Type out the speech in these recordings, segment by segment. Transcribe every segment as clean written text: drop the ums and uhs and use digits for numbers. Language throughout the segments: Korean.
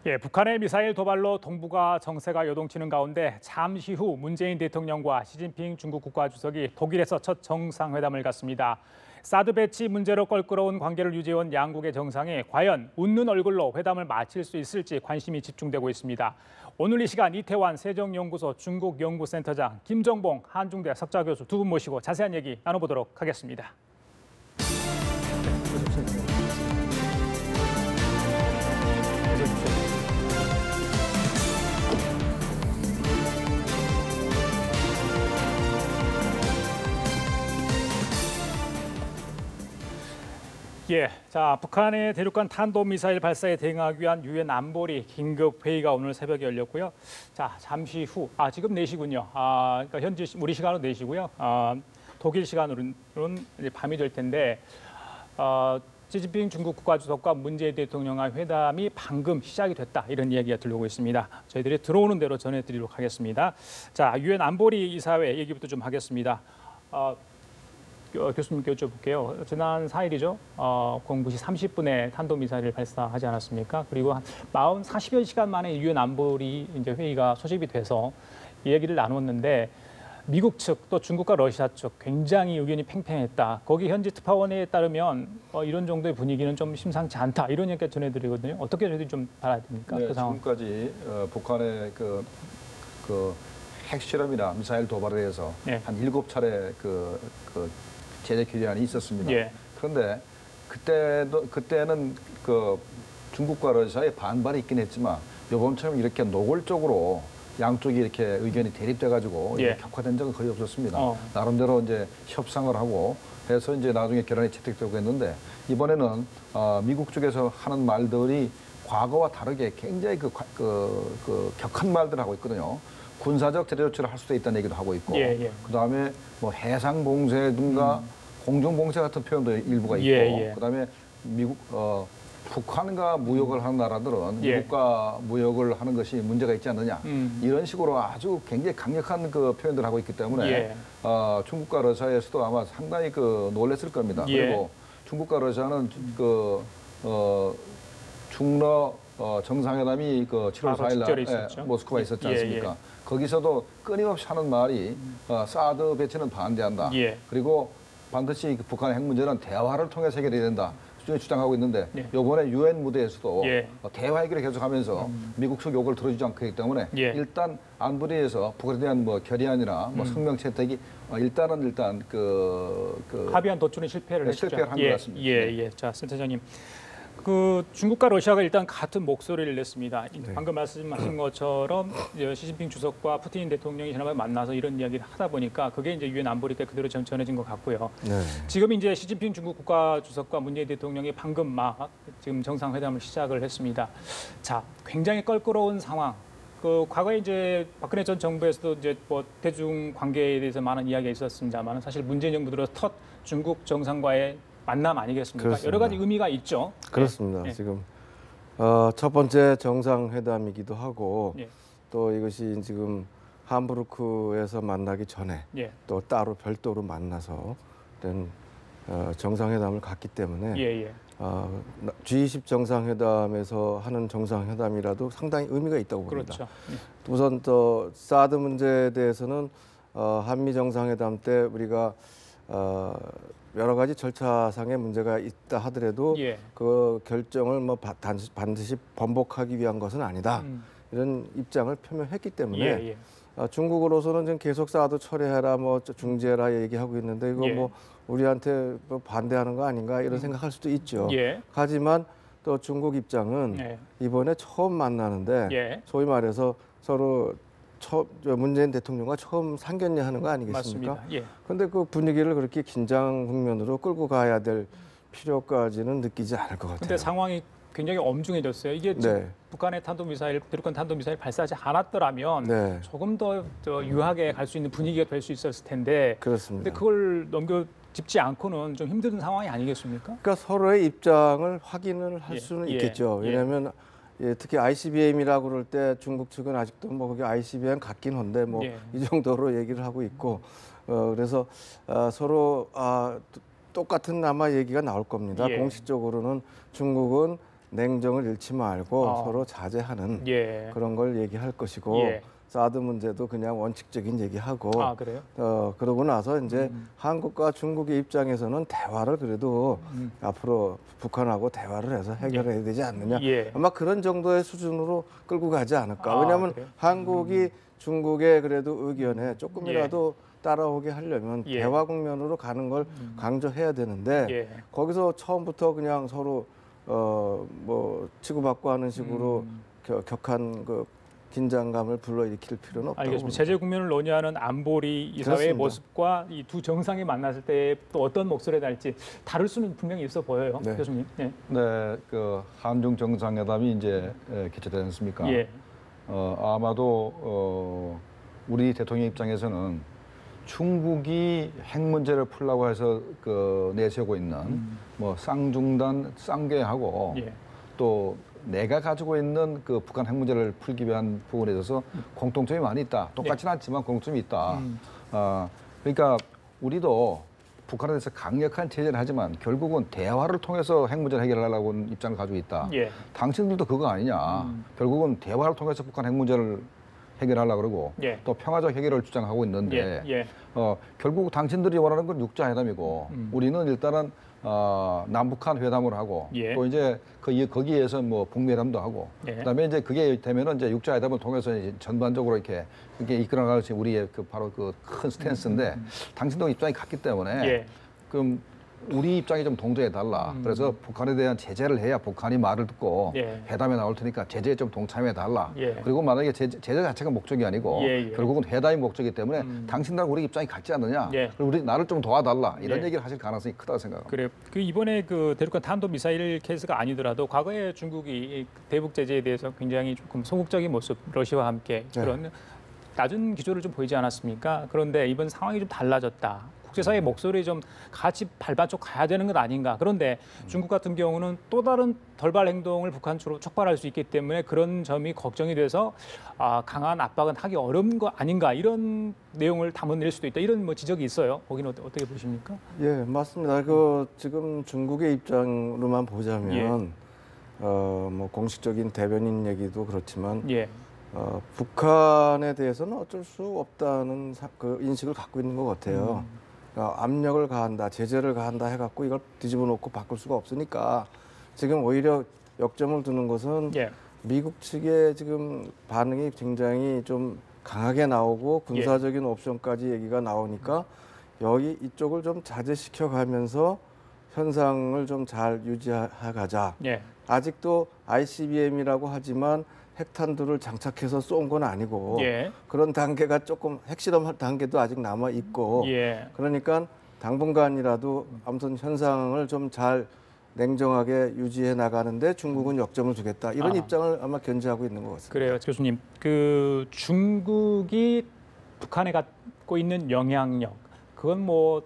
예, 북한의 미사일 도발로 동북아 정세가 요동치는 가운데 잠시 후 문재인 대통령과 시진핑 중국 국가주석이 독일에서 첫 정상회담을 갖습니다. 사드 배치 문제로 껄끄러운 관계를 유지해온 양국의 정상이 과연 웃는 얼굴로 회담을 마칠 수 있을지 관심이 집중되고 있습니다. 오늘 이 시간 이태환 세종연구소 중국연구센터장, 김정봉 한중대 석좌교수 두 분 모시고 자세한 얘기 나눠보도록 하겠습니다. 예, 자, 북한의 대륙간 탄도미사일 발사에 대응하기 위한 유엔 안보리 긴급 회의가 오늘 새벽에 열렸고요. 자, 잠시 후, 지금 4시군요. 그러니까 현지 우리 시간으로 4시고요. 독일 시간으로는 이제 밤이 될 텐데, 시진핑 중국 국가주석과 문재인 대통령의 회담이 방금 시작이 됐다, 이런 이야기가 들려오고 있습니다. 저희들이 들어오는 대로 전해드리도록 하겠습니다. 자, 유엔 안보리 이사회 얘기부터 좀 하겠습니다. 교수님께 여쭤볼게요. 지난 4일이죠. 02시 30분에 탄도미사일을 발사하지 않았습니까? 그리고 한 40여 시간 만에 유엔 안보리 이제 회의가 소집이 돼서 얘기를 나눴는데 미국 측 또 중국과 러시아 쪽 굉장히 의견이 팽팽했다. 거기 현지 특파원에 따르면 이런 정도의 분위기는 좀 심상치 않다. 이런 얘기가 전해드리거든요. 어떻게 저희들이 좀 봐야 됩니까? 네, 그 상황. 지금까지 북한의 그 핵실험이나 미사일 도발에 대해서 한 7차례 제재 결의안이 있었습니다. 예. 그런데 그때는 중국과 러시아의 반발이 있긴 했지만 이번처럼 이렇게 노골적으로 양쪽이 이렇게 의견이 대립돼가지고 격화된 적은 거의 없었습니다. 나름대로 이제 협상을 하고 해서 이제 나중에 결론이 채택되고 했는데 이번에는 미국 쪽에서 하는 말들이 과거와 다르게 굉장히 격한 말들을 하고 있거든요. 군사적 재래 조치를 할 수도 있다는 얘기도 하고 있고, 그다음에 뭐 해상 봉쇄 등과 공중 봉쇄 같은 표현도 일부가 있고, 그다음에 북한과 무역을 하는 나라들은 미국과 무역을 하는 것이 문제가 있지 않느냐, 이런 식으로 아주 굉장히 강력한 표현들을 하고 있기 때문에 중국과 러시아에서도 아마 상당히 놀랐을 겁니다. 그리고 중국과 러시아는 중러 정상회담이 7월 4일 날 모스크바에 있었지 않습니까? 거기서도 끊임없이 하는 말이 사드 배치는 반대한다. 그리고 반드시 북한의 핵 문제는 대화를 통해서 해결해야 된다. 수준이 주장하고 있는데 이번에 유엔 무대에서도 대화 해결을 계속하면서 미국 측 요구를 들어주지 않기 때문에 일단 안보리에서 북한에 대한 결의안이나 성명 채택이 일단 합의안 도출은 실패를 했죠. 실패를 한 것 같습니다. 자, 센터장님. 중국과 러시아가 일단 같은 목소리를 냈습니다. 방금 말씀하신 것처럼 시진핑 주석과 푸틴 대통령이 지난번에 만나서 이런 이야기를 하다 보니까 그게 이제 유엔 안보리 때 그대로 전해진 것 같고요. 지금 이제 시진핑 중국 국가주석과 문재인 대통령이 방금 지금 정상회담을 시작을 했습니다. 자, 굉장히 껄끄러운 상황. 과거에 이제 박근혜 전 정부에서도 이제 대중 관계에 대해서 많은 이야기가 있었습니다만 사실 문재인 정부 들어 첫 중국 정상과의 만남 아니겠습니까? 그렇습니다. 여러 가지 의미가 있죠. 그렇습니다. 지금 첫 번째 정상회담이기도 하고 또 이것이 지금 함부르크에서 만나기 전에 또 따로 별도로 만나서 정상회담을 갖기 때문에 G20 정상회담에서 하는 정상회담이라도 상당히 의미가 있다고 봅니다. 그렇죠. 우선 또 사드 문제에 대해서는 한미 정상회담 때 우리가 여러 가지 절차상의 문제가 있다 하더라도 그 결정을 반드시 번복하기 위한 것은 아니다. 이런 입장을 표명했기 때문에 중국으로서는 지금 계속 사드 철회해라, 중재해라 얘기하고 있는데 이거 우리한테 반대하는 거 아닌가 이런 생각할 수도 있죠. 하지만 또 중국 입장은 이번에 처음 만나는데 소위 말해서 서로 문재인 대통령과 처음 상견례하는 거 아니겠습니까? 그런데 그 분위기를 그렇게 긴장 국면으로 끌고 가야 될 필요까지는 느끼지 않을 것 같아요. 그런데 상황이 굉장히 엄중해졌어요. 이게 북한의 대륙간 탄도미사일 발사하지 않았더라면 조금 더 유하게 갈 수 있는 분위기가 될 수 있었을 텐데. 그렇습니다. 근데 그걸 넘겨짚지 않고는 좀 힘든 상황이 아니겠습니까? 그러니까 서로의 입장을 확인을 할 수는 있겠죠. 왜냐하면 특히 ICBM이라고 그럴 때 중국 측은 아직도 그게 ICBM 같긴 한데 이 정도로 얘기를 하고 있고 그래서 서로 똑같은 아마 얘기가 나올 겁니다. 공식적으로는 중국은 냉정을 잃지 말고 아. 서로 자제하는 예. 그런 걸 얘기할 것이고 예. 사드 문제도 그냥 원칙적인 얘기하고 아, 그래요? 그러고 나서 이제 한국과 중국의 입장에서는 대화를 그래도 앞으로 북한하고 대화를 해서 해결해야 되지 않느냐. 예. 아마 그런 정도의 수준으로 끌고 가지 않을까. 아, 왜냐하면 그래요? 한국이 중국의 그래도 의견에 조금이라도 따라오게 하려면 예. 대화 국면으로 가는 걸 강조해야 되는데 예. 거기서 처음부터 그냥 서로 뭐 치고받고 하는 식으로 격한 그 긴장감을 불러일으킬 필요는 없다고 알겠습니다. 봅니다. 제재 국면을 논의하는 안보리 이사회의 그렇습니다. 모습과 이 두 정상이 만났을 때 또 어떤 목소리에 날지 다를 수는 분명히 있어 보여요, 네. 교수님. 네. 네, 그 한중 정상회담이 이제 개최되지 않습니까? 예. 아마도 우리 대통령 입장에서는 중국이 핵 문제를 풀려고 해서 그 내세우고 있는 뭐 쌍중단, 쌍궤하고 예. 또 내가 가지고 있는 그 북한 핵 문제를 풀기 위한 부분에 있어서 공통점이 많이 있다. 똑같지는 않지만 공통점이 있다. 그러니까 우리도 북한에 대해서 강력한 제재를 하지만 결국은 대화를 통해서 핵 문제를 해결하려고 하는 입장을 가지고 있다. 예. 당신들도 그거 아니냐. 결국은 대화를 통해서 북한 핵 문제를 해결하려고 그러고 예. 또 평화적 해결을 주장하고 있는데 예. 예. 결국 당신들이 원하는 건 육자회담이고 우리는 일단은 남북한 회담을 하고 예. 또 이제 거기에서 뭐 북미회담도 하고 예. 그다음에 이제 그게 되면은 이제 육자회담을 통해서 이제 전반적으로 이렇게 이끌어가는 것이 우리의 그 바로 그 큰 스탠스인데 당신도 입장이 같기 때문에 예. 그럼 우리 입장이 좀 동조해 달라. 그래서 북한에 대한 제재를 해야 북한이 말을 듣고 예. 회담에 나올 테니까 제재에 좀 동참해 달라. 예. 그리고 만약에 제재 자체가 목적이 아니고 예. 결국은 회담이 목적이기 때문에 당신들하고 우리 입장이 같지 않느냐. 예. 그리고 우리 나를 좀 도와달라. 이런 예. 얘기를 하실 가능성이 크다고 생각합니다. 그래. 그 이번에 그 대륙간 탄도 미사일 케이스가 아니더라도 과거에 중국이 대북 제재에 대해서 굉장히 조금 소극적인 모습, 러시아와 함께 그런 낮은 기조를 좀 보이지 않았습니까? 그런데 이번 상황이 좀 달라졌다. 국제사회의 목소리 좀 같이 발맞춰 가야 되는 것 아닌가. 그런데 중국 같은 경우는 또 다른 돌발 행동을 북한 쪽으로 촉발할 수 있기 때문에 그런 점이 걱정이 돼서 강한 압박은 하기 어려운 거 아닌가. 이런 내용을 담아낼 수도 있다. 이런 뭐 지적이 있어요. 거기는 어떻게 보십니까? 예, 맞습니다. 그 지금 중국의 입장으로만 보자면 뭐 공식적인 대변인 얘기도 그렇지만 예. 북한에 대해서는 어쩔 수 없다는 그 인식을 갖고 있는 것 같아요. 그러니까 압력을 가한다, 제재를 가한다 해갖고 이걸 뒤집어 놓고 바꿀 수가 없으니까 지금 오히려 역점을 두는 것은 예. 미국 측의 지금 반응이 굉장히 좀 강하게 나오고 군사적인 옵션까지 얘기가 나오니까 여기 이쪽을 좀 자제시켜 가면서 현상을 좀 잘 유지해 가자. 예. 아직도 ICBM이라고 하지만 핵탄두를 장착해서 쏜 건 아니고 예. 그런 단계가 조금 핵실험 단계도 아직 남아 있고 예. 그러니까 당분간이라도 아무튼 현상을 좀 잘 냉정하게 유지해 나가는데 중국은 역점을 주겠다 이런 입장을 아마 견지하고 있는 것 같습니다. 그래요, 교수님. 그 중국이 북한에 갖고 있는 영향력 그건 뭐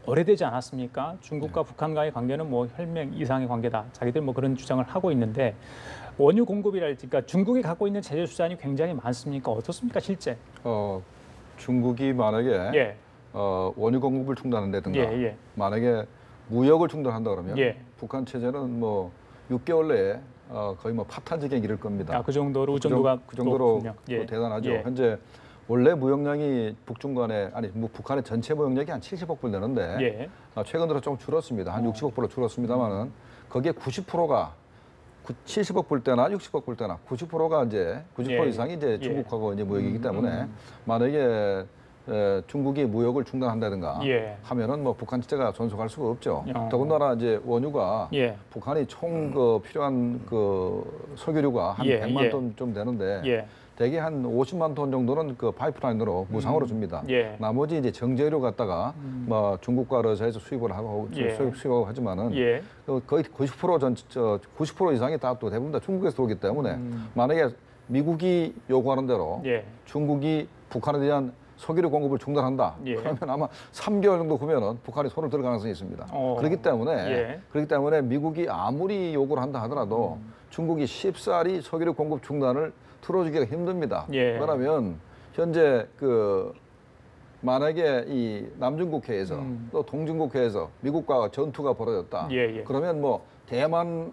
오래되지 않았습니까? 중국과 북한과의 관계는 뭐 혈맹 이상의 관계다. 자기들 뭐 그런 주장을 하고 있는데 원유 공급이랄지, 그러니까 중국이 갖고 있는 제재 수단이 굉장히 많습니까? 어떻습니까, 실제? 중국이 만약에 예. 원유 공급을 중단한다든가 예. 만약에 무역을 중단한다 그러면 예. 북한 체제는 뭐 6개월 내에 거의 뭐 파탄지경에 이를 겁니다. 그 정도로 의존도가 그 정도로 높군요. 예. 대단하죠. 예. 현재 원래 무역량이 북중 간에 북한의 전체 무역량이 한 70억 불 되는데 예. 최근 들어 좀 줄었습니다. 한 60억 불로 줄었습니다만은 거기에 90%가 70억 불 때나 60억 불 때나 90%가 이제 90% 이상이 이제 중국하고 이제 무역이기 때문에 만약에 중국이 무역을 중단한다든가 하면은 뭐 북한 체제가 존속할 수가 없죠. 더군다나 이제 원유가 북한이 총 그 필요한 그 석유류가 한 100만 톤 좀 되는데 대개 한 50만 톤 정도는 그 파이프라인으로 무상으로 줍니다. 나머지 이제 정제료 갖다가 뭐 중국과 러시아에서 수입을 하고 수입하고 하지만은 거의 90% 이상이 다 또 대부분 다 중국에서 오기 때문에 만약에 미국이 요구하는 대로 중국이 북한에 대한 석유류 공급을 중단한다. 그러면 아마 3개월 정도 후면은 북한이 손을 들 가능성이 있습니다. 그렇기 때문에 미국이 아무리 요구를 한다 하더라도 중국이 쉽사리 석유류 공급 중단을 틀어주기가 힘듭니다. 그러면 현재 그 만약에 이 남중국해에서 또 동중국해에서 미국과 전투가 벌어졌다. 그러면 뭐 대만을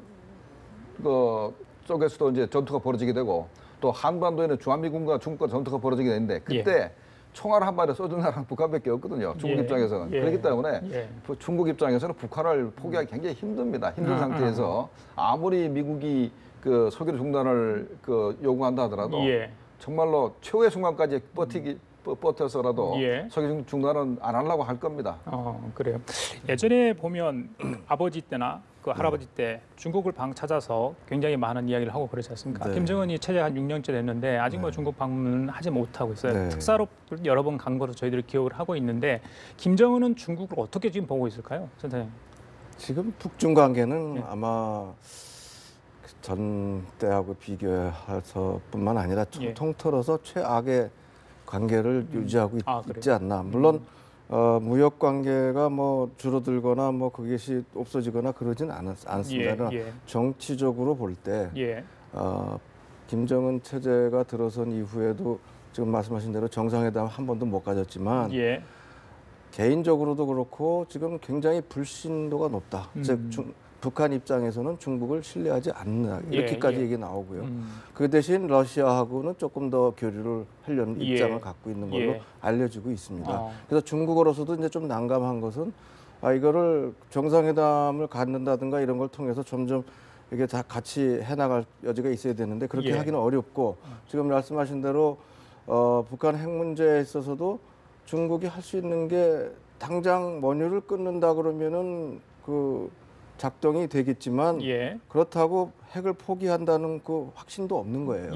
그 쪽에서도 이제 전투가 벌어지게 되고 또 한반도에는 주한미군과 중국과 전투가 벌어지게 되는데 그때 총알 한 발에 쏘는 나라는 북한밖에 없거든요. 중국 입장에서는. 그렇기 때문에 중국 입장에서는 북한을 포기하기 굉장히 힘듭니다. 힘든 상태에서 아무리 미국이 그 석유 중단을 그 요구한다 하더라도 정말로 최후의 순간까지 버텨서라도 석유 중단은 안 하려고 할 겁니다. 그래요. 예전에 보면 아버지 때나 그 할아버지 때 중국을 찾아서 굉장히 많은 이야기를 하고 그러지 않습니까? 네. 김정은이 체제 한 6년째 됐는데 아직 뭐 중국 방문은 하지 못하고 있어요. 네. 특사로 여러 번 간 것으로 저희들이 기억을 하고 있는데 김정은은 중국을 어떻게 지금 보고 있을까요, 선생님? 지금 북중 관계는 아마 전 때하고 비교해서뿐만 아니라 통틀어서 최악의 관계를 유지하고 있지 않나. 물론 무역 관계가 뭐 줄어들거나 뭐 그것이 없어지거나 그러진 않습니다. 정치적으로 볼 때 김정은 체제가 들어선 이후에도 지금 말씀하신 대로 정상회담 한 번도 못 가졌지만 개인적으로도 그렇고 지금 굉장히 불신도가 높다. 즉 북한 입장에서는 중국을 신뢰하지 않는다. 이렇게까지 얘기 나오고요. 그 대신 러시아하고는 조금 더 교류를 하려는 입장을 갖고 있는 걸로 알려지고 있습니다. 그래서 중국으로서도 이제 좀 난감한 것은 이거를 정상회담을 갖는다든가 이런 걸 통해서 점점 이게 다 같이 해나갈 여지가 있어야 되는데 그렇게 하기는 어렵고 지금 말씀하신 대로 북한 핵 문제에 있어서도 중국이 할 수 있는 게 당장 원유를 끊는다 그러면은 그 작동이 되겠지만 그렇다고 핵을 포기한다는 그 확신도 없는 거예요.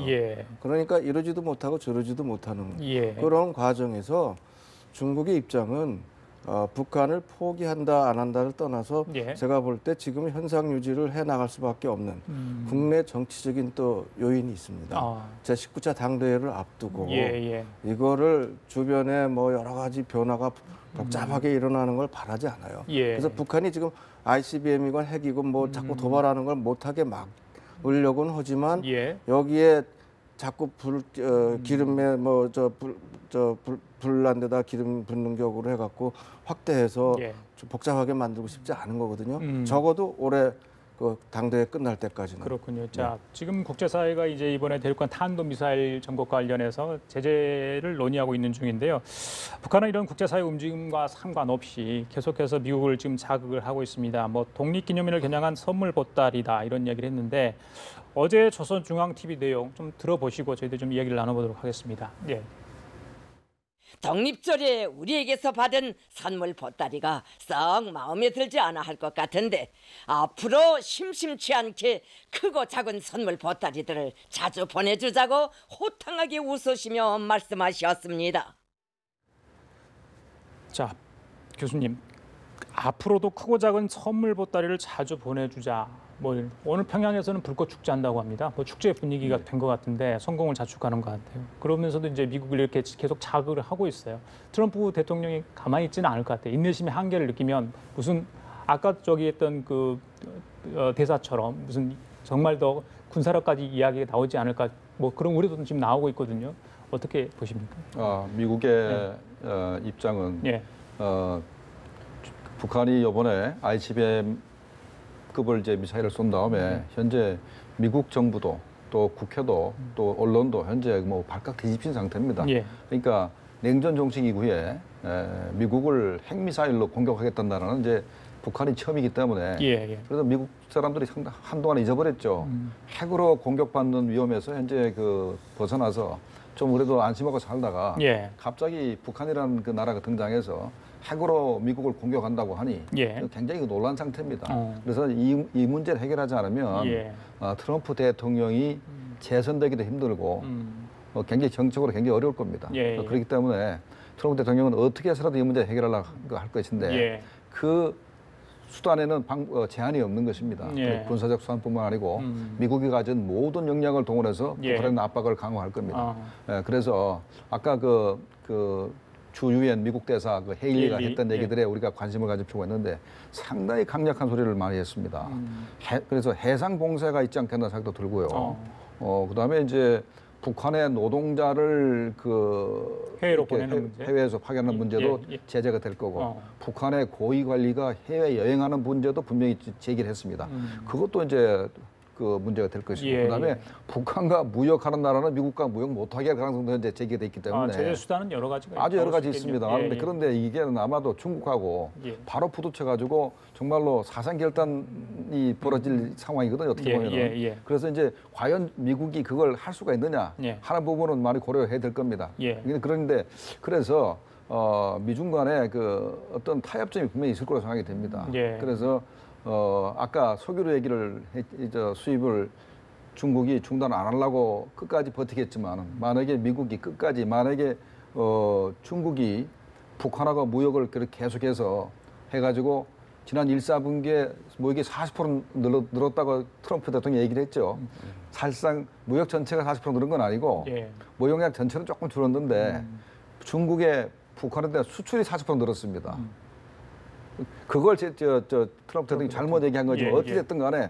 그러니까 이러지도 못하고 저러지도 못하는 그런 과정에서 중국의 입장은 북한을 포기한다 안 한다를 떠나서 제가 볼 때 지금 현상 유지를 해나갈 수밖에 없는 국내 정치적인 또 요인이 있습니다. 제19차 당대회를 앞두고 이거를 주변에 뭐 여러 가지 변화가 복잡하게 일어나는 걸 바라지 않아요. 그래서 북한이 지금 ICBM이건 핵이건 뭐 자꾸 도발하는 걸 못하게 막으려고는 하지만 여기에 자꾸 기름에 뭐 불난 데다 기름 붓는 격으로 해갖고 확대해서 좀 복잡하게 만들고 싶지 않은 거거든요. 적어도 올해 그 당대회 끝날 때까지는. 그렇군요. 자, 지금 국제사회가 이제 이번에 대륙간 탄도미사일 정국과 관련해서 제재를 논의하고 있는 중인데요. 북한은 이런 국제사회 움직임과 상관없이 계속해서 미국을 지금 자극을 하고 있습니다. 뭐 독립기념일을 겨냥한 선물 보따리다 이런 이야기를 했는데 어제 조선중앙TV 내용 좀 들어보시고 저희들 좀 이야기를 나눠보도록 하겠습니다. 독립절에 우리에게서 받은 선물 보따리가 썩 마음에 들지 않아 할 것 같은데 앞으로 심심치 않게 크고 작은 선물 보따리들을 자주 보내주자고 호탕하게 웃으시며 말씀하셨습니다. 자, 교수님, 앞으로도 크고 작은 선물 보따리를 자주 보내주자. 뭐 오늘 평양에서는 불꽃 축제 한다고 합니다. 뭐 축제 분위기가 된 것 같은데 성공을 자축하는 것 같아요. 그러면서도 이제 미국을 이렇게 계속 자극을 하고 있어요. 트럼프 대통령이 가만히 있지는 않을 것 같아요. 인내심의 한계를 느끼면 무슨 아까 저기 했던 그 대사처럼 무슨 정말 더 군사력까지 이야기가 나오지 않을까 뭐 그런 우려도 지금 나오고 있거든요. 어떻게 보십니까? 미국의 입장은 북한이 이번에 ICBM 급을 이제 미사일을 쏜 다음에 현재 미국 정부도 또 국회도 또 언론도 현재 뭐 발칵 뒤집힌 상태입니다. 그러니까 냉전 종식 이후에 미국을 핵미사일로 공격하겠다는 이제 북한이 처음이기 때문에 그래서 미국 사람들이 한동안 잊어버렸죠. 핵으로 공격받는 위험에서 현재 그 벗어나서 좀 그래도 안심하고 살다가 갑자기 북한이라는 그 나라가 등장해서 핵으로 미국을 공격한다고 하니 굉장히 놀란 상태입니다. 그래서 이 문제를 해결하지 않으면 트럼프 대통령이 재선되기도 힘들고 굉장히 정책으로 굉장히 어려울 겁니다. 그렇기 때문에 트럼프 대통령은 어떻게 해서라도 이 문제를 해결하려고 할 것인데 그 수단에는 제한이 없는 것입니다. 군사적 수단뿐만 아니고 미국이 가진 모든 역량을 동원해서 북한의 압박을 강화할 겁니다. 그래서 아까 주 유엔 미국 대사 그 헤일리가 했던 얘기들에 우리가 관심을 가질 필요가 있는데 상당히 강력한 소리를 많이 했습니다. 그래서 해상 봉쇄가 있지 않겠나 생각도 들고요. 그다음에 이제 북한의 노동자를 해외로 보내는 문제, 해외에서 파견하는 문제도 제재가 될 거고 북한의 고위 관리가 해외 여행하는 문제도 분명히 제기를 했습니다. 그것도 이제 그 문제가 될 것이고 예, 그다음에 예. 북한과 무역하는 나라는 미국과 무역 못하게 할 가능성도 현재 제기돼 있기 때문에 제재 수단은 여러 가지가 아주 여러 나올 가지 수 있겠네요. 있습니다. 예, 그런데 예. 그런데 이게 아마도 중국하고 예. 바로 부딪혀가지고 정말로 사상 결단이 벌어질 상황이거든요. 어떻게 예, 보면은. 예, 예. 그래서 이제 과연 미국이 그걸 할 수가 있느냐 예. 하는 부분은 많이 고려해야 될 겁니다. 예. 그런데 그래서 미중 간에 그 어떤 타협점이 분명히 있을 거라고 생각이 됩니다. 예. 그래서 아까 석유로 얘기를 수입을 중국이 중단 안 하려고 끝까지 버티겠지만 만약에 미국이 끝까지 만약에 중국이 북한하고 무역을 그렇게 계속해서 해가지고 지난 1, 4분기에 무역이 40% 늘었다고 트럼프 대통령이 얘기를 했죠. 사실상 무역 전체가 40% 늘은 건 아니고 예. 무역량 전체는 조금 줄었는데 중국의 북한에 대한 수출이 40% 늘었습니다. 그걸 트럼프 대통령이 잘못 얘기한 거지. 예, 어찌 예. 됐든 간에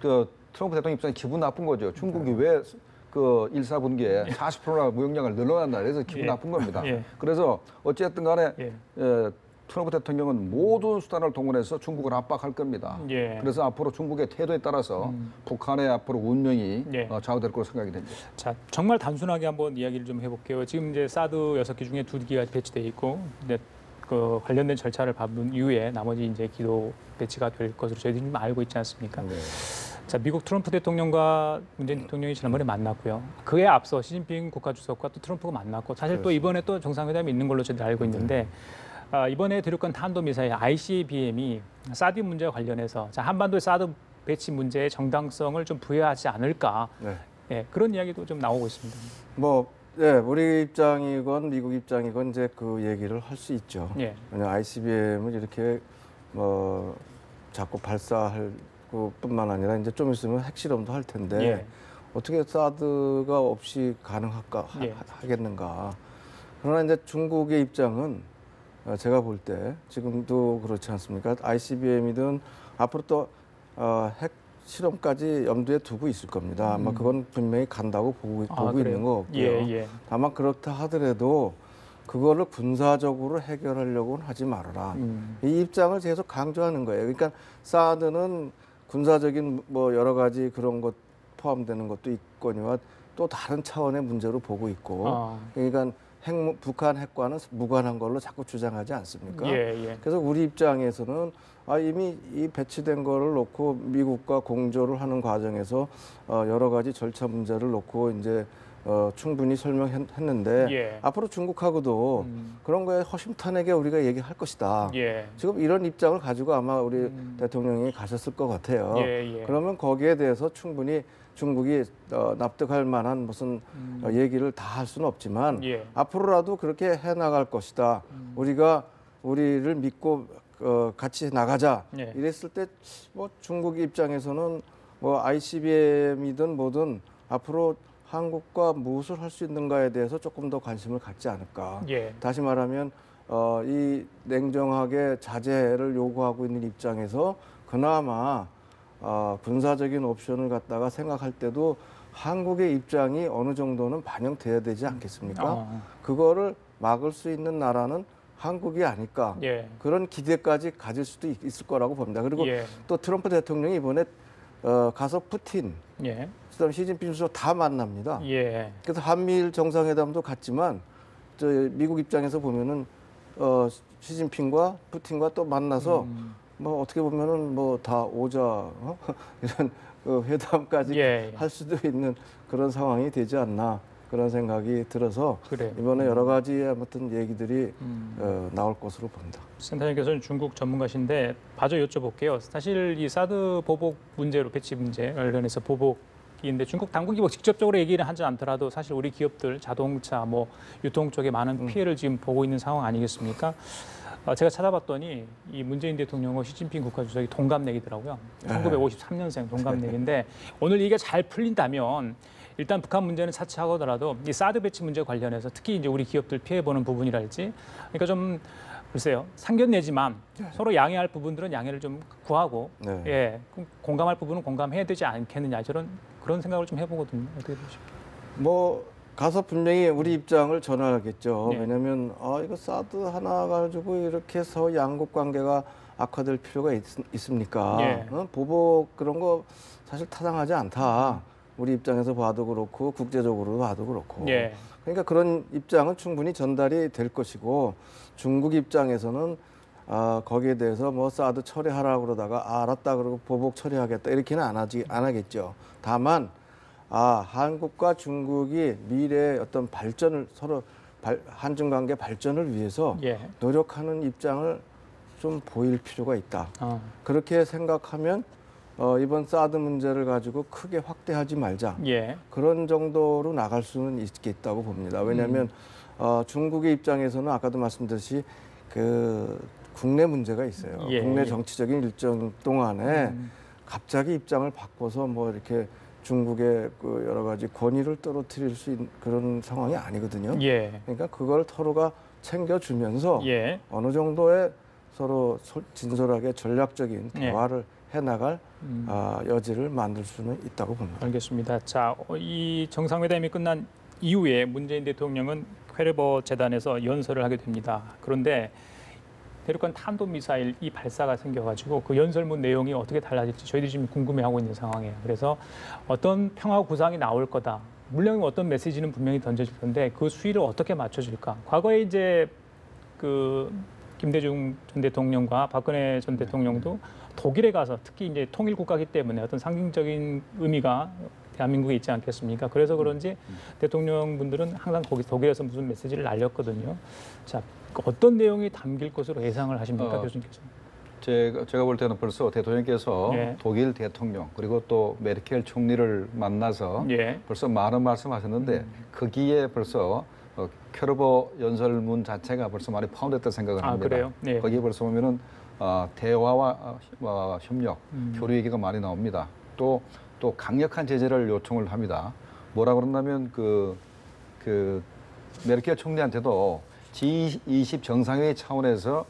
그 트럼프 대통령 입장에 기분 나쁜 거죠. 중국이 왜 그 1, 4분기에 40%나 무역량을 늘어난다. 그래서 기분 예. 나쁜 겁니다. 예. 그래서 어찌됐든 간에 예. 트럼프 대통령은 모든 수단을 동원해서 중국을 압박할 겁니다. 예. 그래서 앞으로 중국의 태도에 따라서 북한의 앞으로 운명이 예. 좌우될 거로 생각이 됩니다. 자, 정말 단순하게 한번 이야기를 좀 해볼게요. 지금 이제 사드 6기 중에 2기가 배치돼 있고, 이제 그 관련된 절차를 밟은 이후에 나머지 이제 기도 배치가 될 것으로 저희들이 좀 알고 있지 않습니까? 네. 자, 미국 트럼프 대통령과 문재인 대통령이 지난번에 만났고요. 그에 앞서 시진핑 국가주석과 또 트럼프가 만났고, 사실 또 이번에 또 정상회담이 있는 걸로 저희들 알고 있는데, 이번에 대륙간 탄도미사일 ICBM이 사드 문제와 관련해서 자, 한반도의 사드 배치 문제의 정당성을 좀 부여하지 않을까, 네. 예, 그런 이야기도 좀 나오고 있습니다. 우리 입장이건 미국 입장이건 이제 그 얘기를 할 수 있죠. 예. 왜냐 ICBM을 이렇게 자꾸 발사할 뿐만 아니라 이제 좀 있으면 핵실험도 할 텐데 예. 어떻게 사드가 없이 가능할까 예. 하겠는가. 그러나 이제 중국의 입장은 제가 볼 때 지금도 그렇지 않습니까? ICBM이든 앞으로 또 핵 실험까지 염두에 두고 있을 겁니다. 아마 그건 분명히 간다고 보고 있는 거 없고요. 예, 예. 다만 그렇다 하더라도 그거를 군사적으로 해결하려고는 하지 말아라. 이 입장을 계속 강조하는 거예요. 그러니까 사드는 군사적인 여러 가지 그런 것 포함되는 것도 있거니와 또 다른 차원의 문제로 보고 있고, 그러니까 북한 핵과는 무관한 걸로 자꾸 주장하지 않습니까? 예, 예. 그래서 우리 입장에서는 이미 이 배치된 거를 놓고 미국과 공조를 하는 과정에서 여러 가지 절차 문제를 놓고 이제 충분히 설명했는데 예. 앞으로 중국하고도 그런 거에 허심탄회하게 우리가 얘기할 것이다. 예. 지금 이런 입장을 가지고 아마 우리 대통령이 가셨을 것 같아요. 예, 예. 그러면 거기에 대해서 충분히 중국이 납득할 만한 무슨 얘기를 다 할 수는 없지만 예. 앞으로라도 그렇게 해나갈 것이다. 우리가 우리를 믿고 같이 나가자. 예. 이랬을 때 중국 입장에서는 ICBM이든 뭐든 앞으로 한국과 무엇을 할 수 있는가에 대해서 조금 더 관심을 갖지 않을까. 예. 다시 말하면 이 냉정하게 자제를 요구하고 있는 입장에서 그나마 군사적인 옵션을 갖다가 생각할 때도 한국의 입장이 어느 정도는 반영돼야 되지 않겠습니까? 그거를 막을 수 있는 나라는 한국이 아닐까. 예. 그런 기대까지 가질 수도 있을 거라고 봅니다. 그리고 예. 또 트럼프 대통령이 이번에 가서 푸틴, 예. 그다음에 시진핑 주석 다 만납니다. 예. 그래서 한미일 정상회담도 갔지만 미국 입장에서 보면은 시진핑과 푸틴과 또 만나서 어떻게 보면은 다 오자 이런 회담까지 예. 할 수도 있는 그런 상황이 되지 않나 그런 생각이 들어서 그래요. 이번에 여러 가지 아무튼 얘기들이 나올 것으로 봅니다. 센터장께서는 중국 전문가신데 마저 여쭤볼게요. 사실 이 사드 보복 문제로 배치 문제 관련해서 보복인데 중국 당국이 직접적으로 얘기를 하지 않더라도 사실 우리 기업들 자동차 유통 쪽에 많은 피해를 지금 보고 있는 상황 아니겠습니까? 제가 찾아봤더니 이 문재인 대통령과 시진핑 국가주석이 동갑내기더라고요. 1953년생 동갑내기인데 오늘 이게 잘 풀린다면 일단 북한 문제는 차치하고더라도 이 사드 배치 문제 관련해서 특히 이제 우리 기업들 피해 보는 부분이랄지 그러니까 좀 글쎄요 상견례지만 서로 양해할 부분들은 양해를 좀 구하고 네. 예 공감할 부분은 공감해야 되지 않겠느냐 그런 생각을 좀 해보거든요. 어떻게 보십니까? 가서 분명히 우리 입장을 전하겠죠. 네. 왜냐하면 이거 사드 하나 가지고 이렇게 해서 양국 관계가 악화될 필요가 있습니까? 예. 보복 그런 거 사실 타당하지 않다. 우리 입장에서 봐도 그렇고 국제적으로 봐도 그렇고. 예. 그러니까 그런 입장은 충분히 전달이 될 것이고 중국 입장에서는 거기에 대해서 뭐 사드 처리하라고 그러다가 알았다 그러고 보복 처리하겠다 이렇게는 안 하겠죠. 다만 한국과 중국이 미래의 어떤 발전을 서로 한중 관계 발전을 위해서 예. 노력하는 입장을 좀 보일 필요가 있다. 그렇게 생각하면 이번 사드 문제를 가지고 크게 확대하지 말자. 예. 그런 정도로 나갈 수는 있겠다고 봅니다. 왜냐하면 중국의 입장에서는 아까도 말씀드렸듯이 그 국내 문제가 있어요. 예. 국내 정치적인 일정 동안에 갑자기 입장을 바꿔서 뭐 이렇게 중국의 그 여러 가지 권위를 떨어뜨릴 수 있는 그런 상황이 아니거든요. 예. 그러니까 그걸 서로가 챙겨주면서 예. 어느 정도의 서로 진솔하게 전략적인 대화를 해나갈 여지를 만들 수는 있다고 봅니다. 알겠습니다. 자, 이 정상회담이 끝난 이후에 문재인 대통령은 퀘르버 재단에서 연설을 하게 됩니다. 그런데 대륙간 탄도미사일 이 발사가 생겨가지고 그 연설문 내용이 어떻게 달라질지 저희들이 지금 궁금해하고 있는 상황이에요. 그래서 어떤 평화 구상이 나올 거다. 물론 어떤 메시지는 분명히 던져질 건데 그 수위를 어떻게 맞춰줄까? 과거에 이제 그 김대중 전 대통령과 박근혜 전 대통령도 독일에 가서 특히 이제 통일 국가이기 때문에 어떤 상징적인 의미가 대한민국에 있지 않겠습니까? 그래서 그런지 대통령분들은 항상 거기 독일에서 무슨 메시지를 날렸거든요. 자, 어떤 내용이 담길 것으로 예상을 하십니까, 교수님께서? 제가 볼 때는 벌써 대통령께서 예. 독일 대통령 그리고 또 메르켈 총리를 만나서 예. 벌써 많은 말씀하셨는데 거기에 벌써 퀘르버 연설문 자체가 벌써 많이 포함됐다 생각을 합니다. 그래요? 네. 거기에 벌써 보면은 대화와 협력, 교류 얘기가 많이 나옵니다. 또 강력한 제재를 요청을 합니다. 뭐라 그러냐면 그 메르켈 총리한테도 G20 정상회의 차원에서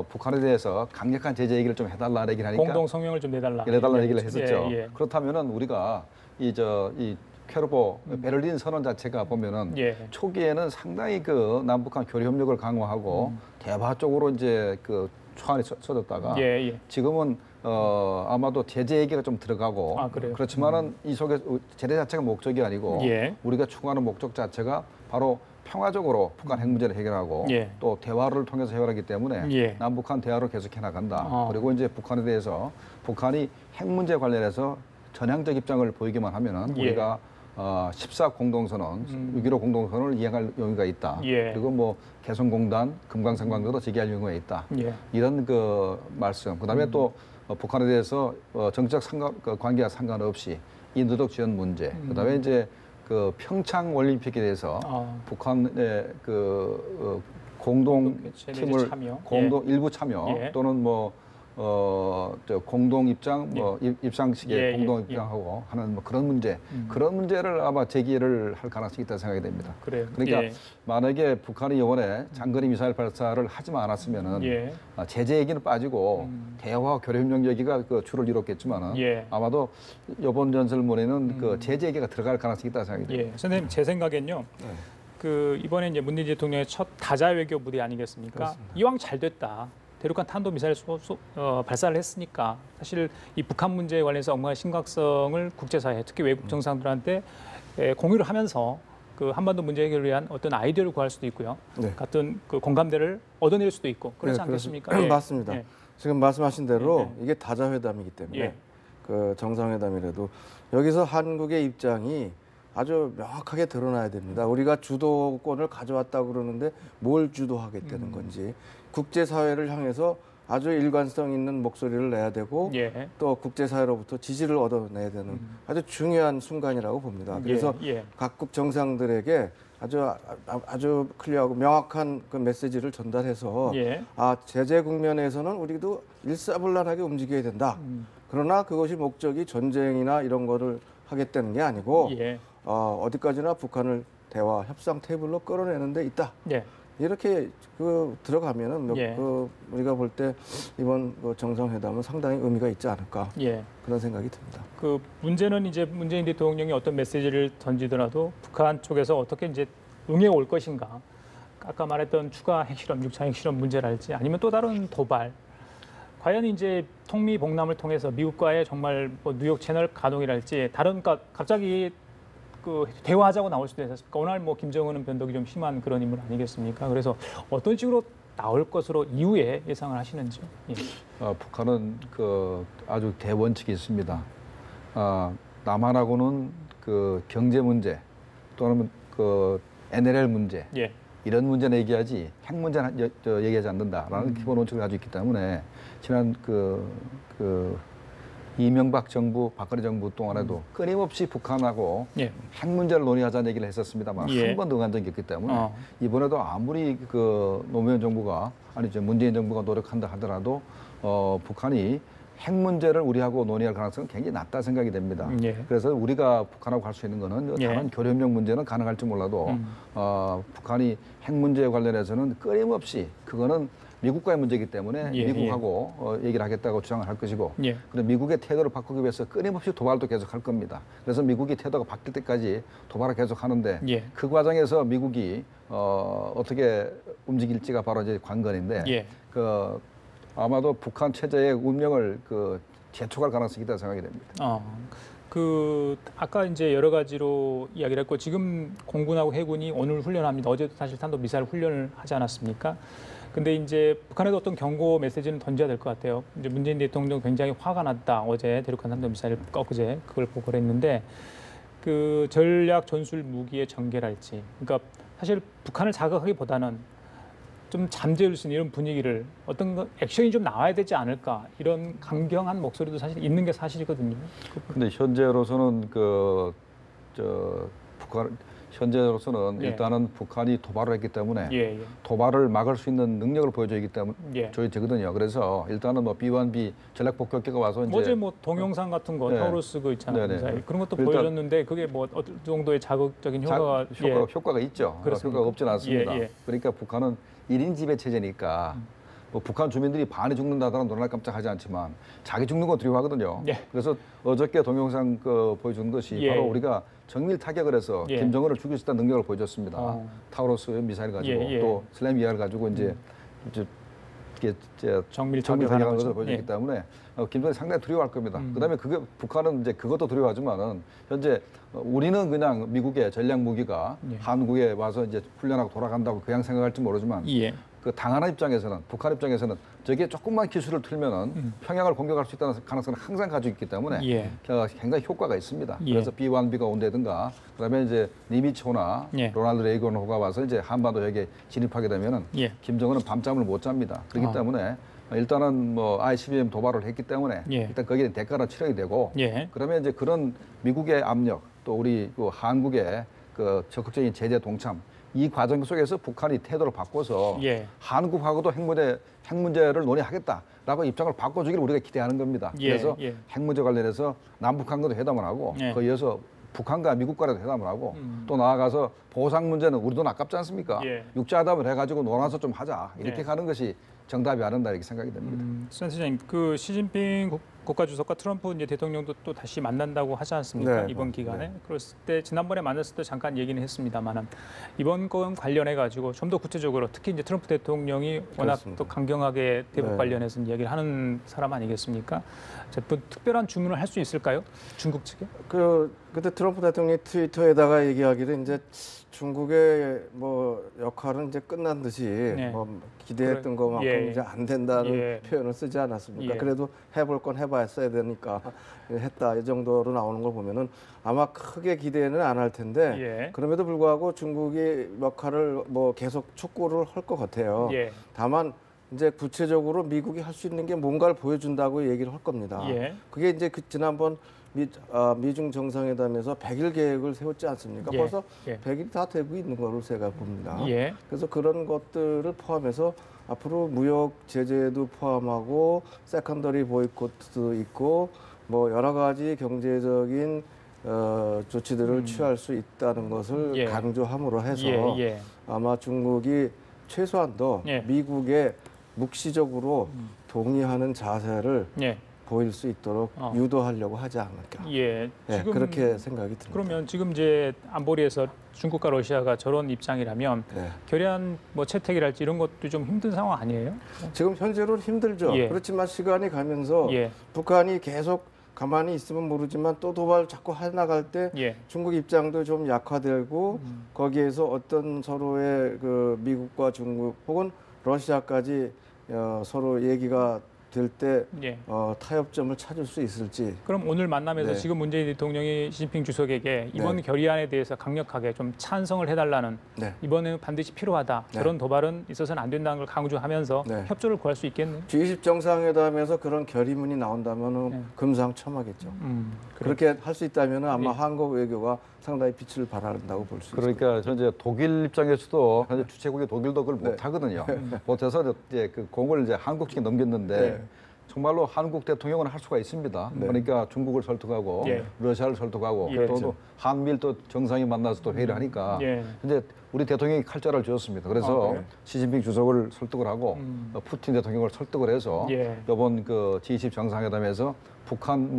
북한에 대해서 강력한 제재 얘기를 좀 해달라 얘기를 하니까 공동 성명을 좀 내달라 얘기를 했었죠. 예, 예. 그렇다면은 우리가 이 퀘르버 베를린 선언 자체가 보면은 예. 초기에는 상당히 그 남북한 교류 협력을 강화하고 대화 쪽으로 이제 그 초안이 써졌다가 예. 지금은 아마도 제재 얘기가 좀 들어가고 그렇지만은 이 속에 제재 자체가 목적이 아니고 예. 우리가 추구하는 목적 자체가 바로 평화적으로 북한 핵 문제를 해결하고 예. 또 대화를 통해서 해결하기 때문에 예. 남북한 대화를 계속해 나간다. 그리고 이제 북한에 대해서 북한이 핵 문제 관련해서 전향적 입장을 보이기만 하면은 예. 우리가 14 공동선언, 6.15 공동선언을 이행할 용의가 있다. 예. 그리고 뭐 개성공단, 금강산관계도 제기할 용의가 있다. 예. 이런 그 말씀. 그다음에 또 북한에 대해서 정책 관계와 상관없이 인도적 지원 문제. 그다음에 이제 그 평창 올림픽에 대해서 북한의 그 공동 팀을 공동 일부 참여 예. 또는 뭐 공동 입장, 뭐 입상식에 공동 입장하고 하는 뭐 그런 문제, 그런 문제를 아마 제기를 할 가능성이 있다고 생각이 됩니다. 그래요. 그러니까 만약에 북한이 이번에 장거리 미사일 발사를 하지만 않았으면은 제재 얘기는 빠지고 대화와 교류 협력 얘기가 그 주를 이뤘겠지만은 아마도 이번 연설문에는 그 제재 얘기가 들어갈 가능성이 있다고 생각이 됩니다. 선생님 제 생각엔요. 그 이번에 이제 문재인 대통령의 첫 다자 외교 무대 아니겠습니까? 그렇습니다. 이왕 잘 됐다. 대륙간 탄도 미사일 발사를 했으니까 사실 이 북한 문제에 관련해서 엉망의 심각성을 국제사회, 특히 외국 정상들한테 공유를 하면서 그 한반도 문제 해결을 위한 어떤 아이디어를 구할 수도 있고요. 네. 같은 그 공감대를 얻어낼 수도 있고 그렇지 네, 않겠습니까? 맞습니다. 지금 말씀하신 대로 이게 다자회담이기 때문에 그 정상회담이라도 여기서 한국의 입장이 아주 명확하게 드러나야 됩니다. 우리가 주도권을 가져왔다고 그러는데 뭘 주도하겠다는 건지 국제사회를 향해서 아주 일관성 있는 목소리를 내야 되고 또 국제사회로부터 지지를 얻어내야 되는 아주 중요한 순간이라고 봅니다. 그래서 각국 정상들에게 아주 클리어하고 명확한 그 메시지를 전달해서 제재 국면에서는 우리도 일사불란하게 움직여야 된다. 그러나 그것이 목적이 전쟁이나 이런 거를 하겠다는 게 아니고 어디까지나 북한을 대화 협상 테이블로 끌어내는 데 있다. 이렇게 그 들어가면은 그 우리가 볼 때 이번 그 정상회담은 상당히 의미가 있지 않을까 그런 생각이 듭니다. 그 문제는 이제 문재인 대통령이 어떤 메시지를 던지더라도 북한 쪽에서 어떻게 이제 응해 올 것인가. 아까 말했던 추가 핵실험, 6차 핵실험 문제랄지 아니면 또 다른 도발. 과연 이제 통미 복남을 통해서 미국과의 정말 뭐 뉴욕 채널 가동이랄지 다른 갑자기 그 대화하자고 나올 수도 있었습니까? 오늘 뭐 김정은은 변덕이 좀 심한 그런 인물 아니겠습니까? 그래서 어떤 식으로 나올 것으로 이후에 예상을 하시는지요? 예. 북한은 그 아주 대원칙이 있습니다. 남한하고는 그 경제 문제 또는 그 NLL 문제 예. 이런 문제는 얘기하지 핵 문제는 얘기하지 않는다라는 기본 원칙을 가지고 있기 때문에 지난 그 이명박 정부, 박근혜 정부 동안에도 끊임없이 북한하고 예. 핵 문제를 논의하자는 얘기를 했었습니다만 예. 한 번도 응한 적이 없기 때문에 이번에도 아무리 그 노무현 정부가 아니죠 문재인 정부가 노력한다 하더라도 북한이 핵 문제를 우리하고 논의할 가능성은 굉장히 낮다 생각이 됩니다. 예. 그래서 우리가 북한하고 할 수 있는 거는 다른 교류협력 문제는 가능할지 몰라도 북한이 핵 문제에 관련해서는 끊임없이 그거는 미국과의 문제이기 때문에 미국하고 얘기를 하겠다고 주장을 할 것이고 그리고 미국의 태도를 바꾸기 위해서 끊임없이 도발도 계속 할 겁니다. 그래서 미국이 태도가 바뀔 때까지 도발을 계속 하는데 그 과정에서 미국이 어떻게 움직일지가 바로 이제 관건인데 아마도 북한 체제의 운명을 재촉할 가능성이 있다고 생각이 됩니다. 아까 이제 여러 가지로 이야기를 했고 지금 공군하고 해군이 오늘 훈련합니다. 어제도 사실 탄도미사일 훈련을 하지 않았습니까? 근데 이제 북한에도 어떤 경고 메시지는 던져야 될 것 같아요. 이제 문재인 대통령 굉장히 화가 났다. 어제 대륙간 탄도미사일 엊그제 그걸 보고를 했는데 그 전략 전술 무기의 전개랄지. 그러니까 사실 북한을 자극하기보다는 좀 잠재울 수 있는 이런 분위기를 어떤 액션이 좀 나와야 되지 않을까 이런 강경한 목소리도 사실 있는 게 사실이거든요. 근데 현재로서는 현재로서는 일단은 북한이 도발을 했기 때문에 도발을 막을 수 있는 능력을 보여줘야 되거든요. 그래서 일단은 뭐 B-1B 전략 폭격기가 와서 이제 어제 뭐 동영상 같은 거 타우루스 그 있잖아요. 그런 것도 보여줬는데 그게 뭐 어느 정도의 자극적인 효과가 있죠. 효과가 없지는 않습니다. 그러니까 북한은 1인 지배 체제니까 뭐 북한 주민들이 반이 죽는다더라 놀랄 깜짝하지 않지만 자기 죽는 건 두려워하거든요. 그래서 어저께 동영상 보여준 것이 바로 우리가 정밀 타격을 해서 김정은을 죽일 수 있다는 능력을 보여줬습니다. 타우루스 미사일 가지고 또 슬램이아를 가지고 이제 정밀 타격하는 것을 보여줬기 때문에 김정은이 상당히 두려워할 겁니다. 그다음에 북한은 이제 그것도 두려워하지만은 현재 우리는 그냥 미국의 전략 무기가 한국에 와서 이제 훈련하고 돌아간다고 그냥 생각할지 모르지만 그 당하는 입장에서는 북한 입장에서는 저게 조금만 기술을 틀면은 평양을 공격할 수 있다는 가능성을 항상 가지고 있기 때문에 굉장히 효과가 있습니다. 그래서 B-1B가 온다든가 그다음에 이제 니미츠호나 로널드 레이건호가 와서 이제 한반도 여기에 진입하게 되면은 김정은은 밤잠을 못 잡니다. 그렇기 때문에 일단은 뭐 ICBM 도발을 했기 때문에 일단 거기에 대가를 치러야 되고 그러면 이제 그런 미국의 압력 또 우리 한국의 적극적인 제재 동참 이 과정 속에서 북한이 태도를 바꿔서 한국하고도 핵 문제를 논의하겠다라고 입장을 바꿔주기를 우리가 기대하는 겁니다. 그래서 핵 문제 관련해서 남북한과도 회담을 하고 거기에 이어서 북한과 미국과도 회담을 하고 또 나아가서 보상 문제는 우리 돈 아깝지 않습니까? 육자회담을 해가지고 놀아서 좀 하자 이렇게 가는 것이 정답이 아닌가 이렇게 생각이 됩니다. 선생님, 그 시진핑 국가주석과 트럼프 이제 대통령도 또 다시 만난다고 하지 않습니까? 이번 기간에. 그랬을 때 지난번에 만났을 때 잠깐 얘기는 했습니다만은 이번 건 관련해 가지고 좀 더 구체적으로 특히 이제 트럼프 대통령이 워낙 또 강경하게 대북 관련해서 이야기를 하는 사람 아니겠습니까? 또 특별한 주문을 할 수 있을까요? 중국 측에? 그때 트럼프 대통령이 트위터에다가 얘기하기를 이제 중국의 뭐 역할은 이제 끝난 듯이 뭐 기대했던 것만큼 이제 안 된다는 표현을 쓰지 않았습니까? 그래도 해볼 건 해봤어야 되니까 했다 이 정도로 나오는 걸 보면은 아마 크게 기대는 안 할 텐데 그럼에도 불구하고 중국이 역할을 뭐 계속 촉구를 할 것 같아요. 다만 이제 구체적으로 미국이 할 수 있는 게 뭔가를 보여준다고 얘기를 할 겁니다. 그게 이제 지난번 미중 정상회담에서 100일 계획을 세웠지 않습니까? 벌써 100일이 다 되고 있는 걸로 제가 봅니다. 그래서 그런 것들을 포함해서 앞으로 무역 제재도 포함하고 세컨더리 보이콧도 있고 뭐 여러 가지 경제적인 조치들을 취할 수 있다는 것을 강조함으로 해서 아마 중국이 최소한도 미국의 묵시적으로 동의하는 자세를 보일 수 있도록 유도하려고 하지 않을까. 예, 지금 그렇게 생각이 듭니다. 그러면 지금 이제 안보리에서 중국과 러시아가 저런 입장이라면 결의안 뭐 채택이랄지 이런 것도 좀 힘든 상황 아니에요? 지금 현재로는 힘들죠. 그렇지만 시간이 가면서 북한이 계속 가만히 있으면 모르지만 또 도발 자꾸 해나갈 때 중국 입장도 좀 약화되고 거기에서 어떤 서로의 그 미국과 중국 혹은 러시아까지 서로 얘기가 될 때 타협점을 찾을 수 있을지. 그럼 오늘 만남에서 지금 문재인 대통령이 시진핑 주석에게 이번 결의안에 대해서 강력하게 좀 찬성을 해달라는 이번에는 반드시 필요하다. 그런 도발은 있어서는 안 된다는 걸 강조하면서 협조를 구할 수 있겠네요. G20 정상회담에서 그런 결의문이 나온다면 금상첨화겠죠. 그렇게 할 수 있다면 아마 한국 외교가 상당히 빛을 발한다고 볼 수 있습니다. 그러니까 현재 독일 입장에서도 현재 주최국의 독일도 그걸 못 하거든요. 못해서 이제 그 공을 이제 한국 측에 넘겼는데 정말로 한국 대통령은 할 수가 있습니다. 그러니까 중국을 설득하고 러시아를 설득하고 또 한미일 또 정상이 만나서 또 회의를 하니까 근데 우리 대통령이 칼자를 쥐었습니다. 그래서 시진핑 주석을 설득을 하고 푸틴 대통령을 설득을 해서 이번 그 G20 정상회담에서 북한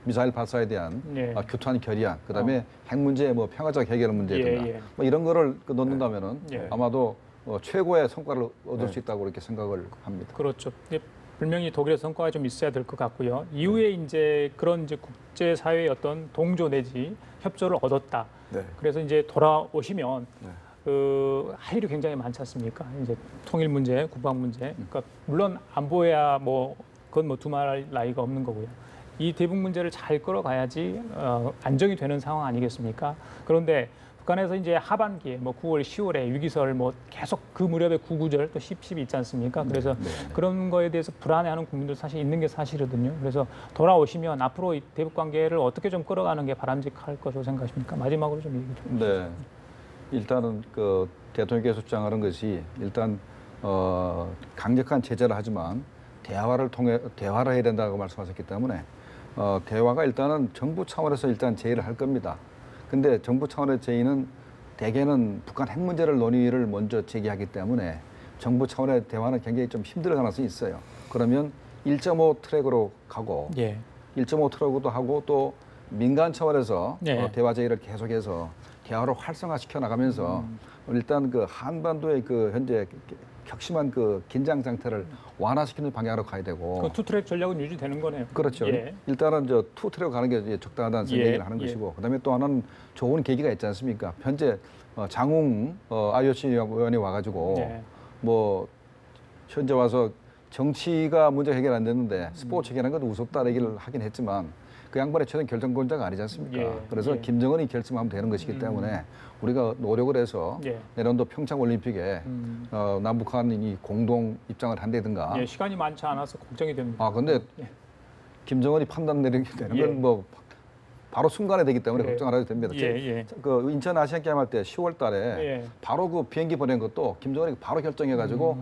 미사일 발사에 대한 규탄 결의안, 그다음에 핵 문제, 평화적 해결 문제든가 이런 거를 넣는다면은 아마도 최고의 성과를 얻을 수 있다고 이렇게 생각을 합니다. 그렇죠. 분명히 독일의 성과가 좀 있어야 될 것 같고요. 이후에 이제 그런 이제 국제 사회의 어떤 동조 내지 협조를 얻었다. 그래서 이제 돌아오시면 할 일이 굉장히 많지 않습니까? 이제 통일 문제, 국방 문제. 그러니까 물론 안보야 그건 두말할 나위가 없는 거고요. 이 대북 문제를 잘 끌어가야지 안정이 되는 상황 아니겠습니까? 그런데 북한에서 이제 하반기에 9월, 10월에 유기설 계속 그 무렵에 구구절 또 10.10이 있지 않습니까? 그래서 그런 거에 대해서 불안해하는 국민들 사실 있는 게 사실이거든요. 그래서 돌아오시면 앞으로 이 대북 관계를 어떻게 좀 끌어가는 게 바람직할 것으로 생각하십니까? 마지막으로 좀 얘기 좀 해주세요. 일단은 그 대통령께서 주장하는 것이 일단 강력한 제재를 하지만 대화를 해야 된다고 말씀하셨기 때문에 대화가 일단은 정부 차원에서 일단 제의를 할 겁니다. 근데 정부 차원의 제의는 대개는 북한 핵 문제를 논의를 먼저 제기하기 때문에 정부 차원의 대화는 굉장히 좀 힘들 가능성이 있어요. 그러면 1.5 트랙으로 가고 1.5 트랙으로 하고 또 민간 차원에서 대화 제의를 계속해서 대화를 활성화시켜 나가면서 일단 그 한반도의 그 현재 격심한 그 긴장 상태를 완화시키는 방향으로 가야 되고. 그 투트랙 전략은 유지되는 거네요. 그렇죠. 일단은 투트랙 가는 게 적당하다는 얘기를 하는 것이고, 그다음에 또 하나는 좋은 계기가 있지 않습니까? 현재 장웅 IOC 의원이 와가지고 현재 와서 정치가 문제 해결 안 됐는데 스포츠 해결하는 것도 우습다 얘기를 하긴 했지만 그 양반의 최종 결정권자가 아니지 않습니까? 그래서 김정은이 결심하면 되는 것이기 때문에 우리가 노력을 해서 내년도 평창 올림픽에 남북한이 공동 입장을 한다든가. 시간이 많지 않아서 걱정이 됩니다. 근데 김정은이 판단 내리게 되는 건 바로 순간에 되기 때문에 걱정 안 해도 됩니다. 그 인천 아시안 게임 할 때 10월 달에 바로 그 비행기 보낸 것도 김정은이 바로 결정해가지고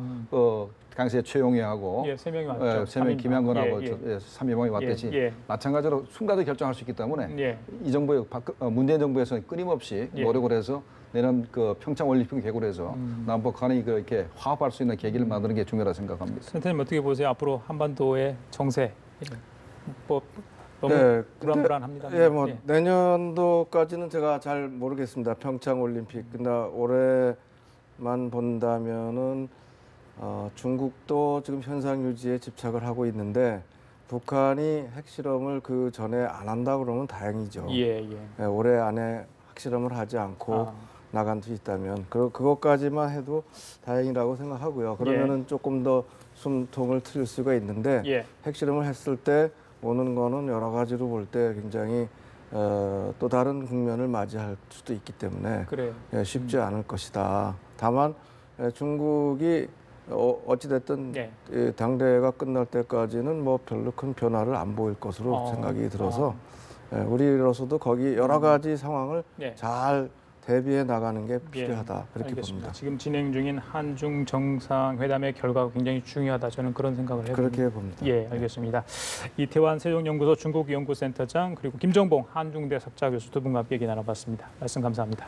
당시에 최용해하고 세 명이 왔죠. 세 명 김양건하고 3인방이 왔듯이 마찬가지로 순간에 결정할 수 있기 때문에 이 정부의 문재인 정부에서는 끊임없이 노력을 해서 내년 그 평창 올림픽 계기로 해서 남북한이 이렇게 화합할 수 있는 계기를 만드는 게 중요하다고 생각합니다. 센터님 어떻게 보세요? 앞으로 한반도의 정세 너무 불안합니다. 내년도까지는 제가 잘 모르겠습니다. 평창 올림픽. 근데 올해만 본다면은 중국도 지금 현상 유지에 집착을 하고 있는데 북한이 핵실험을 그 전에 안 한다 그러면 다행이죠. 올해 안에 핵실험을 하지 않고 나간 수 있다면 그것까지만 해도 다행이라고 생각하고요. 그러면은 조금 더 숨통을 트일 수가 있는데 핵실험을 했을 때 오는 거는 여러 가지로 볼 때 굉장히 또 다른 국면을 맞이할 수도 있기 때문에 쉽지 않을 것이다. 다만 중국이 어찌됐든 당대회가 끝날 때까지는 별로 큰 변화를 안 보일 것으로 생각이 들어서 우리로서도 거기 여러 가지 상황을 잘 대비해 나가는 게 필요하다. 그렇게 봅니다. 지금 진행 중인 한중 정상회담의 결과가 굉장히 중요하다. 저는 그런 생각을 해봅니다. 그렇게 봅니다. 알겠습니다. 이태환 세종연구소 중국연구센터장 그리고 김정봉 한중대 석좌 교수 두 분과 함께 얘기 나눠봤습니다. 말씀 감사합니다.